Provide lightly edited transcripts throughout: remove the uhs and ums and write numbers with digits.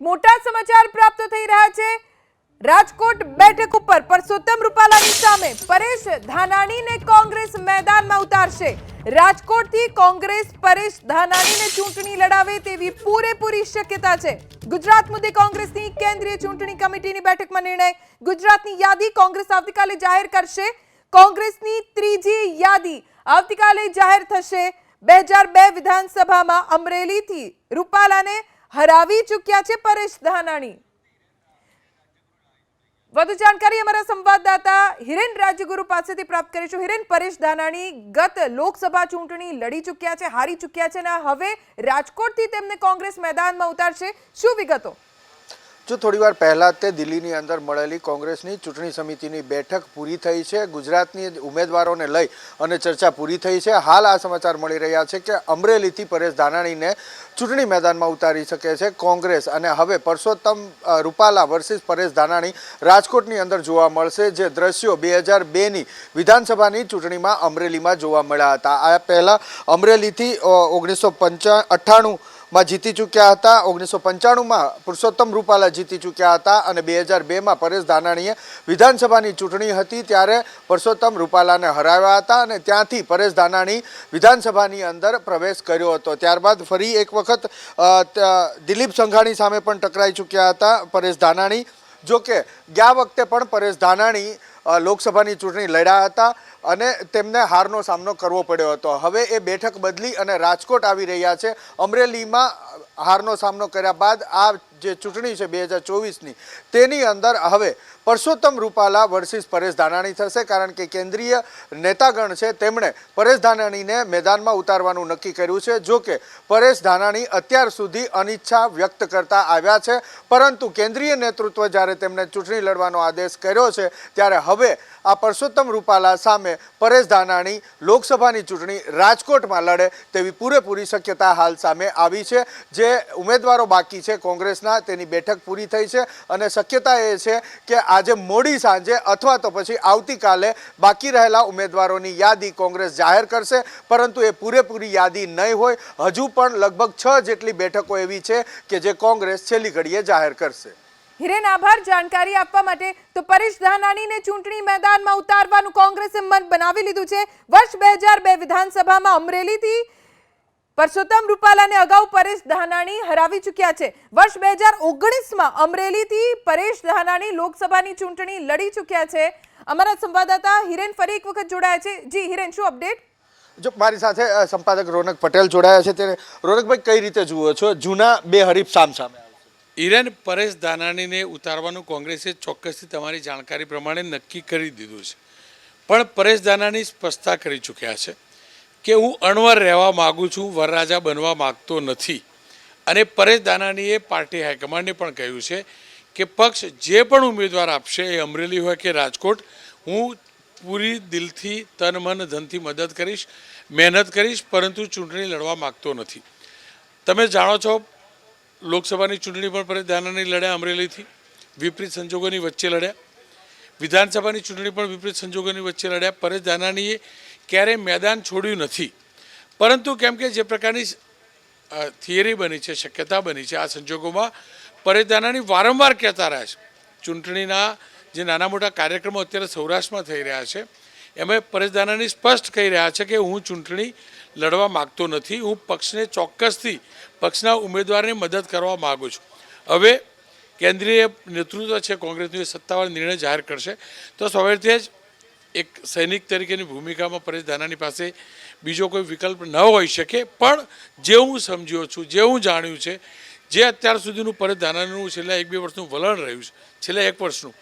મોટા સમાચાર પ્રાપ્ત થઈ રહ્યા છે। રાજકોટ બેઠક ઉપર પરસોત્તમ રૂપાલાની સામે પરેશ ધાનાણીને કોંગ્રેસ મેદાનમાં ઉતારશે। રાજકોટથી કોંગ્રેસ પરેશ ધાનાણીને ચૂંટણી લડાવે તેવી પૂરેપૂરી શક્યતા છે। ગુજરાત મુદ્દે કોંગ્રેસની કેન્દ્રીય ચૂંટણી કમિટીની બેઠકમાં નિર્ણય। ગુજરાતની યાદી કોંગ્રેસ આવતીકાલે જાહેર કરશે। કોંગ્રેસની ત્રીજી યાદી આવતીકાલે જાહેર થશે। 2002 વિધાનસભામાં અમરેલીથી રૂપાલાને હરાવી ચૂક્યા છે પરેશ ધાનાણી। વધુ જાણકારી અમારા સંવાદદાતા હિરેન રાજ્યગુરુ પાસેથી પ્રાપ્ત કરીશું। હિરેન, પરેશ ધાનાણી ગત લોકસભા ચૂંટણી લડી ચૂક્યા છે, હારી ચૂક્યા છે અને હવે રાજકોટથી તેમને કોંગ્રેસ મેદાનમાં ઉતારશે, શું વિગતો? जो थोड़ी पहला ते दिल्ली अंदर મળેલી કોંગ્રેસની ચૂંટણી સમિતિની બેઠક પૂરી થઈ છે। ગુજરાતની ઉમેદવારોને લઈ અને ચર્ચા પૂરી થઈ છે। હાલ આ સમાચાર મળી રહ્યા છે કે અમરેલીથી પરેશ ધાનાણીને ચૂંટણી મેદાનમાં ઉતારી શકે છે કોંગ્રેસ અને હવે પરસોત્તમ રૂપાલા વર્સિસ પરેશ ધાનાણી રાજકોટની અંદર જોવા મળશે। જે દ્રશ્યો 2002ની વિધાનસભાની ચૂંટણીમાં અમરેલીમાં જોવા મળ્યા હતા। આ પહેલા અમરેલીથી 1998 માં જીતી ચૂક્યા હતા। 1995માં પુરુષોત્તમ રૂપાલા જીતી ચૂક્યા હતા અને 2002માં પરેશ ધાનાણીએ વિધાનસભાની ચૂંટણી હતી ત્યારે પુરુષોત્તમ રૂપાલાને હરાવ્યા હતા અને ત્યાંથી પરેશ ધાનાણી વિધાનસભાની અંદર પ્રવેશ કર્યો હતો। ત્યારબાદ ફરી એક વખત દિલીપ સંઘાણી સામે પણ ટકરાઈ ચૂક્યા હતા પરેશ ધાનાણી। જો કે ગયા વખતે પણ પરેશ ધાનાણી લોકસભાની ચૂંટણી લડ્યા હતા અને તેમને હારનો સામનો કરવો પડ્યો હતો। હવે એ બેઠક બદલી અને રાજકોટ આવી રહ્યા છે। અમરેલીમાં હારનો સામનો કર્યા બાદ આ જે ચૂંટણી છે 2024ની તેની અંદર હવે પરસોત્તમ રૂપાલા વર્સિસ પરેશ ધાનાણી થશે, કારણ કે કેન્દ્રીય નેતાગણ છે તેમણે પરેશ ધાનાણીને મેદાનમાં ઉતારવાનું નક્કી કર્યું છે। જો કે પરેશ ધાનાણી અત્યાર સુધી અનિચ્છા વ્યક્ત કરતા આવ્યા છે, પરંતુ કેન્દ્રીય નેતૃત્વ જ્યારે તેમને ચૂંટણી લડવાનો આદેશ કર્યો છે ત્યારે હવે આ પરસોત્તમ રૂપાલા સામે પરેશ ધાનાણી લોકસભાની ચૂંટણી રાજકોટમાં લડે તેવી પૂરેપૂરી શક્યતા હાલ સામે આવી છે। જે ઉમેદવારો બાકી છે કોંગ્રેસના તેની બેઠક પૂરી થઈ છે અને શક્યતા એ છે કે આજે મોડી સાંજે અથવા તો પછી આવતીકાલે બાકી રહેલા ઉમેદવારોની યાદી કોંગ્રેસ જાહેર કરશે, પરંતુ એ પૂરેપૂરી યાદી નહીં હોય। હજુ પણ લગભગ 6 જેટલી બેઠકો એવી છે કે જે કોંગ્રેસ છેલ્લી ઘડીએ જાહેર કરશે। હિરેન, આભાર જાણકારી આપવા માટે। તો પરેશ ધાનાણીને ચૂંટણી મેદાનમાં ઉતારવાનું કોંગ્રેસે મન બનાવી લીધું છે। વર્ષ 2002 વિધાનસભામાં અમરેલીથી પરસોત્તમ રૂપાલાને અગાઉ પરેશ ધાનાણી હરાવી ચૂક્યા છે। વર્ષ 2019માં અમરેલીથી પરેશ ધાનાણી લોકસભાની ચૂંટણી લડી ચૂક્યા છે। અમારા સંવાદદાતા હિરેન ફરી એક વખત જોડાયા છે। જી હિરેન, શું અપડેટ? જો મારી સાથે સંપાદક રોનક પટેલ જોડાયા છે, ત્યારે રોનકભાઈ કઈ રીતે જુઓ છો જૂના બે હરીફ સામે? હિરેન, પરેશ ધાનાણીને ઉતારવાનું કોંગ્રેસે ચોક્કસથી તમારી જાણકારી પ્રમાણે નક્કી કરી દીધું છે, પણ પરેશ ધાનાણી સ્પષ્ટતા કરી ચૂક્યા છે કે હું અણવર રહેવા માગું છું, વરરાજા બનવા માગતો નથી। અને પરેશ ધાનાણીએ પાર્ટી હાઈકમાન્ડને પણ કહ્યું છે કે પક્ષ જે પણ ઉમેદવાર આપશે એ અમરેલી હોય કે રાજકોટ, હું પૂરી દિલથી તન મન ધનથી મદદ કરીશ, મહેનત કરીશ, પરંતુ ચૂંટણી લડવા માગતો નથી। તમે જાણો છો લોકસભાની ચૂંટણી પણ પરેશ ધાનાણી લડ્યા, અમરેલીથી વિપરીત સંજોગોની વચ્ચે લડ્યા। વિધાનસભાની ચૂંટણી પણ વિપરીત સંજોગોની વચ્ચે લડ્યા। પરેશ ધાનાણીએ ક્યારેય મેદાન છોડ્યું નથી, પરંતુ કેમ કે જે પ્રકારની થિયરી બની છે, શક્યતા બની છે, આ સંજોગોમાં પરેશ ધાનાણી વારંવાર કહેતા રહ્યા છે। ચૂંટણીના જે નાના મોટા કાર્યક્રમો અત્યારે સૌરાષ્ટ્રમાં થઈ રહ્યા છે એમાં પરેશ ધાનાણી સ્પષ્ટ કહી રહ્યા છે કે હું ચૂંટણી લડવા માગતો નથી, હું પક્ષને ચોક્કસથી પક્ષના ઉમેદવારને મદદ કરવા માગું છું। હવે કેન્દ્રીય નેતૃત્વ છે કોંગ્રેસનું એ સત્તાવાર નિર્ણય જાહેર કરશે, તો સ્વાભાવિક જ એક સૈનિક તરીકેની ભૂમિકામાં પરેશ ધાનાણી પાસે બીજો કોઈ વિકલ્પ ન હોઈ શકે। પણ જે હું સમજ્યો છું, જે હું જાણ્યું છે, જે અત્યાર સુધીનું પરેશ ધાનાણીનું છેલ્લા 1-2 વર્ષનું વલણ રહ્યું છે, છેલ્લા 1 વર્ષનું,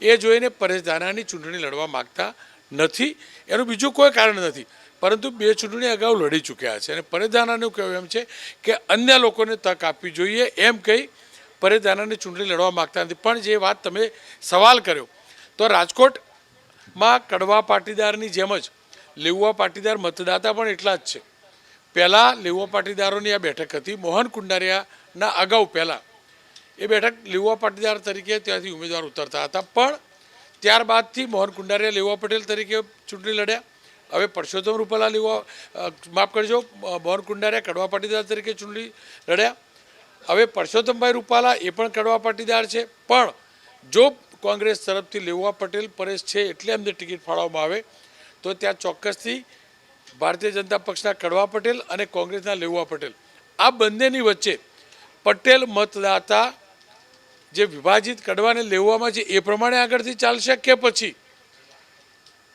એ જોઈને પરેશ ધાનાણી ચૂંટણી લડવા માગતા નથી। એનું બીજું કોઈ કારણ નથી, પરંતુ 2 ચૂંટણી અગાઉ લડી ચૂક્યા છે અને પરેશ ધાનાણીનું કહેવું એમ છે કે અન્ય લોકોને તક આપવી જોઈએ, એમ કહી પરેશ ધાનાણી ચૂંટણી લડવા માગતા નથી। પણ જે વાત તમે સવાલ કર્યો, તો રાજકોટમાં કડવા પાટીદારની જેમ જ લેઉવા પાટીદાર મતદાતા પણ એટલા જ છે। પહેલાં લેઉવા પાટીદારોની આ બેઠક હતી, મોહન કુંડારિયાના અગાઉ પહેલાં એ બેઠક લેઉવા પાટીદાર તરીકે ત્યાંથી ઉમેદવાર ઉતરતા હતા, પણ ત્યારબાદથી મોહન કુંડારિયા લેઉવા પટેલ તરીકે ચૂંટણી લડ્યા। હવે પરસોત્તમ રૂપાલા લેઉવા માફ કરજો મોહન કુંડારિયા કડવા પાટીદાર તરીકે ચૂંટણી લડ્યા। હવે પરસોત્તમભાઈ રૂપાલા એ પણ કડવા પાટીદાર છે, પણ જો કોંગ્રેસ તરફથી લેઉવા પટેલ પરેશ છે એટલે એમને ટિકિટ ફાળવવામાં આવે તો ત્યાં ચોક્કસથી ભારતીય જનતા પક્ષના કડવા પટેલ અને કોંગ્રેસના લેઉવા પટેલ આ બંનેની વચ્ચે પટેલ મતદાતા જે વિભાજિત કડવાને લેવામાં છે એ પ્રમાણે આગળથી ચાલશે કે પછી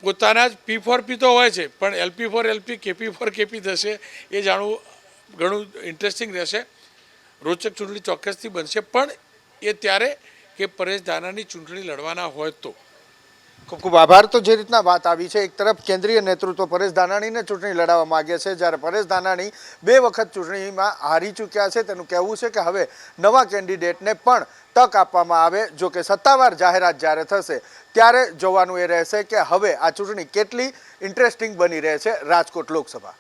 પોતાના જ પી ફોર પી તો હોય છે પણ LP for LP KP for KP થશે એ જાણવું ઘણું ઇન્ટરેસ્ટિંગ રહેશે. રોચક ચૂંટણી ચોક્કસથી બનશે, પણ એ ત્યારે કે પરેશ ધાનાણી ચૂંટણી લડવાના હોય તો. ખૂબ ખૂબ આભાર. તો જે રીતના વાત આવી છે, એક તરફ કેન્દ્રીય નેતૃત્વ પરેશ ધાનાણીને ચૂંટણી લડાવવા માંગે છે, જ્યારે પરેશ ધાનાણી 2 વખત ચૂંટણીમાં હારી ચૂક્યા છે. તેનું કહેવું છે કે હવે નવા કેન્ડિડેટને પણ તક આપવામાં આવે. જો કે સત્તાવાર જાહેરાત જ્યારે થશે ત્યારે જોવાનું એ રહેશે કે હવે આ ચૂંટણી કેટલી ઇન્ટરેસ્ટિંગ બની રહે છે રાજકોટ લોકસભા.